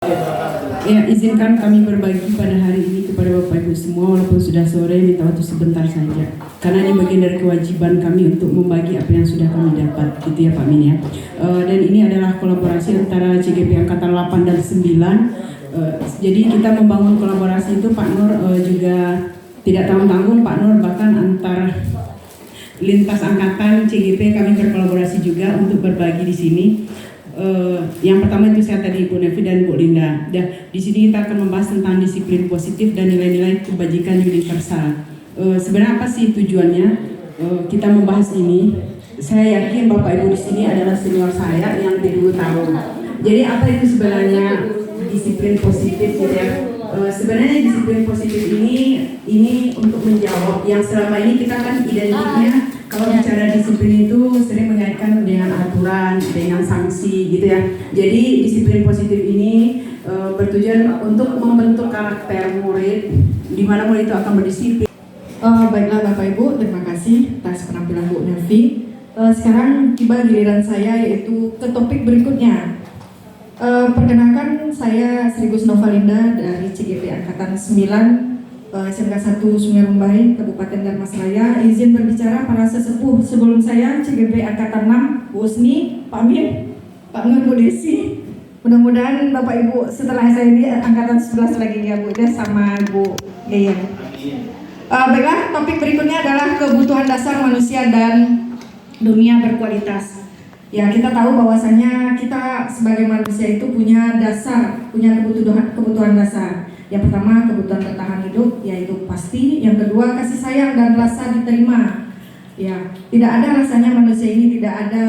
Ya, izinkan kami berbagi pada hari ini kepada Bapak Ibu semua, walaupun sudah sore, minta waktu sebentar saja. Karena ini bagian dari kewajiban kami untuk membagi apa yang sudah kami dapat, gitu ya Pak Min ya. Dan ini adalah kolaborasi antara CGP Angkatan 8 dan 9. Jadi kita membangun kolaborasi itu Pak Nur juga tidak tanggung-tanggung Pak Nur, bahkan antar lintas angkatan CGP kami berkolaborasi juga untuk berbagi di sini. Yang pertama itu saya tadi Bu Nevi dan Bu Linda. Di sini kita akan membahas tentang disiplin positif dan nilai-nilai kebajikan universal. Sebenarnya apa sih tujuannya kita membahas ini? Saya yakin Bapak Ibu di sini adalah senior saya yang 30 tahun. Jadi apa itu sebenarnya disiplin positif gitu ya? Sebenarnya disiplin positif ini untuk menjawab yang selama ini kita kan identiknya kalau bicara disiplin itu sering mengaitkan dengan aturan, dengan sanksi gitu ya. Jadi disiplin positif ini bertujuan untuk membentuk karakter murid, di mana murid itu akan berdisiplin. Baiklah Bapak Ibu, terima kasih atas penampilan Bu Nevi. Sekarang tiba giliran saya yaitu ke topik berikutnya. Perkenalkan saya Sri Gus Novalinda dari CGP Angkatan 9 SMK 1 Sungai Rumbai, Kabupaten Dharmasraya. Izin berbicara para sesepuh sebelum saya, CGP Angkatan 6, Bu Usni, Pak Min, Pak Nur, Bu Desi. Mudah-mudahan Bapak Ibu setelah saya ini Angkatan 11 lagi ya Bu Des sama Bu Geyen. Baiklah, topik berikutnya adalah kebutuhan dasar manusia dan dunia berkualitas. Ya, kita tahu bahwasanya kita sebagai manusia itu punya kebutuhan dasar. Yang pertama kebutuhan bertahan hidup, yaitu pasti. Yang kedua kasih sayang dan rasa diterima. Ya, tidak ada rasanya manusia ini tidak ada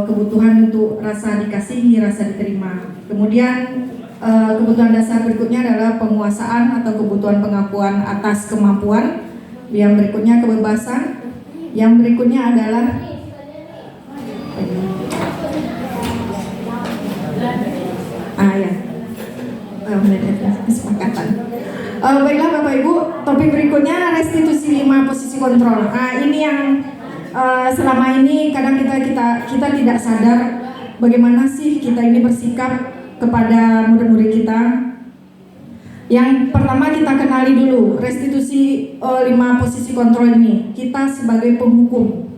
kebutuhan untuk rasa dikasihi, rasa diterima. Kemudian kebutuhan dasar berikutnya adalah penguasaan atau kebutuhan pengakuan atas kemampuan. Yang berikutnya kebebasan. Yang berikutnya adalah kesepakatan. Baiklah Bapak Ibu, topik berikutnya restitusi 5 posisi kontrol. Ini yang selama ini kadang kita tidak sadar bagaimana sih kita ini bersikap kepada murid-murid kita. Yang pertama kita kenali dulu restitusi 5 posisi kontrol ini. Kita sebagai penghukum.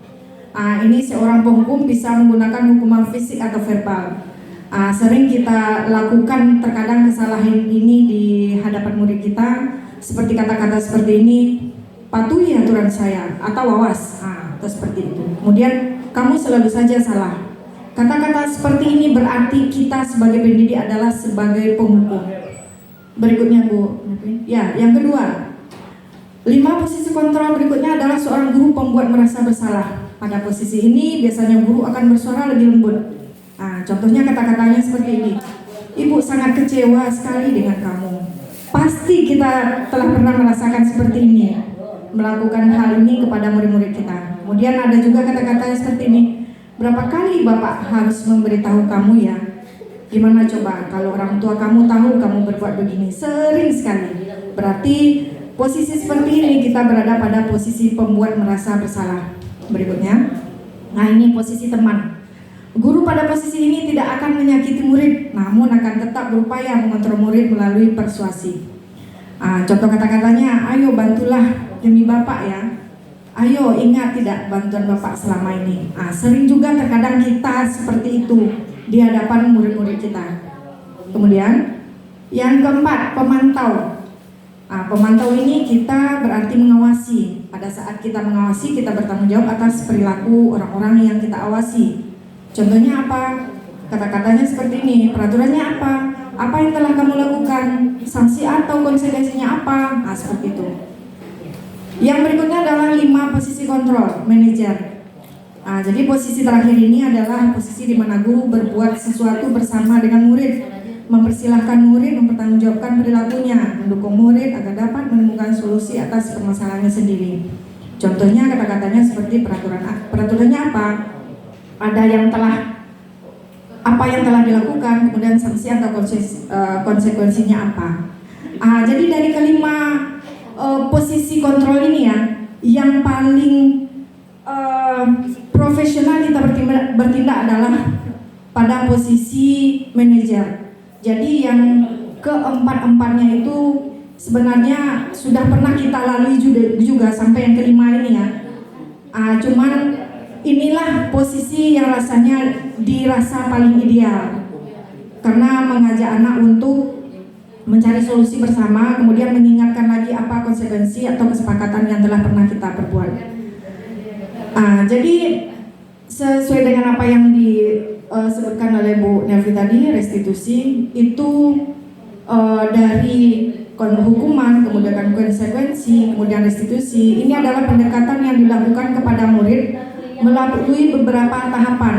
Ini seorang penghukum bisa menggunakan hukuman fisik atau verbal. Sering kita lakukan terkadang kesalahan ini di hadapan murid kita, seperti kata-kata seperti ini, patuhi aturan saya atau awas, atau seperti itu. Kemudian kamu selalu saja salah. Kata-kata seperti ini berarti kita sebagai pendidik adalah sebagai penghukum. Berikutnya Bu, ya yang kedua, 5 posisi kontrol berikutnya adalah seorang guru pembuat merasa bersalah. Pada posisi ini biasanya guru akan bersuara lebih lembut. Contohnya kata-katanya seperti ini. Ibu sangat kecewa sekali dengan kamu. Pasti kita telah pernah merasakan seperti ini, melakukan hal ini kepada murid-murid kita. Kemudian ada juga kata-katanya seperti ini. Berapa kali Bapak harus memberitahu kamu ya? Gimana coba kalau orang tua kamu tahu kamu berbuat begini? Sering sekali. Berarti posisi seperti ini kita berada pada posisi pembuat merasa bersalah. Berikutnya, ini posisi teman. Guru pada posisi ini tidak akan menyakiti murid, namun akan tetap berupaya mengontrol murid melalui persuasi. Contoh kata-katanya, ayo bantulah demi Bapak ya. Ayo ingat tidak bantuan Bapak selama ini. Sering juga terkadang kita seperti itu di hadapan murid-murid kita. Kemudian, yang keempat, pemantau. Pemantau ini kita berarti mengawasi. Pada saat kita mengawasi, kita bertanggung jawab atas perilaku orang-orang yang kita awasi. Contohnya apa? Kata-katanya seperti ini. Peraturannya apa? Apa yang telah kamu lakukan? Sanksi atau konsekuensinya apa? Seperti itu. Yang berikutnya adalah 5 posisi kontrol manajer. Jadi posisi terakhir ini adalah posisi di mana guru berbuat sesuatu bersama dengan murid, mempersilahkan murid mempertanggungjawabkan perilakunya, mendukung murid agar dapat menemukan solusi atas permasalahannya sendiri. Contohnya kata-katanya seperti peraturannya apa? Ada apa yang telah dilakukan, kemudian sanksi atau konsekuensinya apa. Jadi dari kelima posisi kontrol ini ya, yang paling profesional kita bertindak adalah pada posisi manajer. Jadi yang keempat-empatnya itu sebenarnya sudah pernah kita lalui juga sampai yang kelima ini ya. Cuman inilah posisi yang rasanya dirasa paling ideal, karena mengajak anak untuk mencari solusi bersama, kemudian mengingatkan lagi apa konsekuensi atau kesepakatan yang telah pernah kita perbuat. Jadi sesuai dengan apa yang disebutkan oleh Bu Nelvi tadi, restitusi itu dari hukuman, kemudian konsekuensi, kemudian restitusi. Ini adalah pendekatan yang dilakukan kepada murid melalui beberapa tahapan.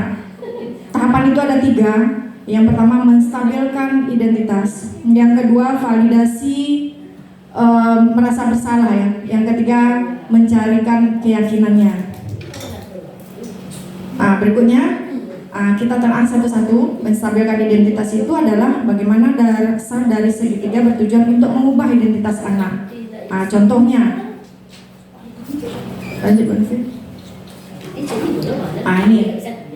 Tahapan itu ada 3. Yang pertama, menstabilkan identitas. Yang kedua, validasi merasa bersalah ya. Yang ketiga, mencarikan keyakinannya. Berikutnya kita telah satu-satu. Menstabilkan identitas itu adalah bagaimana dasar dari segitiga bertujuan untuk mengubah identitas anak. Contohnya, lanjut Bonfi. Ini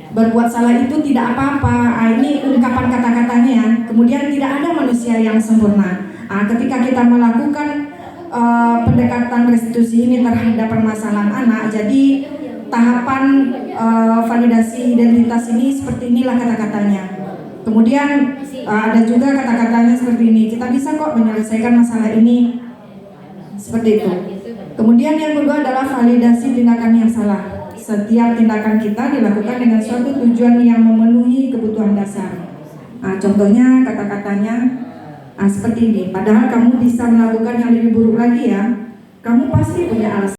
berbuat salah itu tidak apa-apa. Ini ungkapan kata-katanya. Kemudian tidak ada manusia yang sempurna. Ketika kita melakukan pendekatan restitusi ini terhadap permasalahan anak, jadi tahapan validasi identitas ini seperti inilah kata-katanya. Kemudian ada juga kata-katanya seperti ini, kita bisa kok menyelesaikan masalah ini, seperti itu. Kemudian yang kedua adalah validasi tindakan yang salah. Setiap tindakan kita dilakukan dengan suatu tujuan yang memenuhi kebutuhan dasar. Contohnya kata-katanya seperti ini, padahal kamu bisa melakukan yang lebih buruk lagi ya, kamu pasti punya alasan.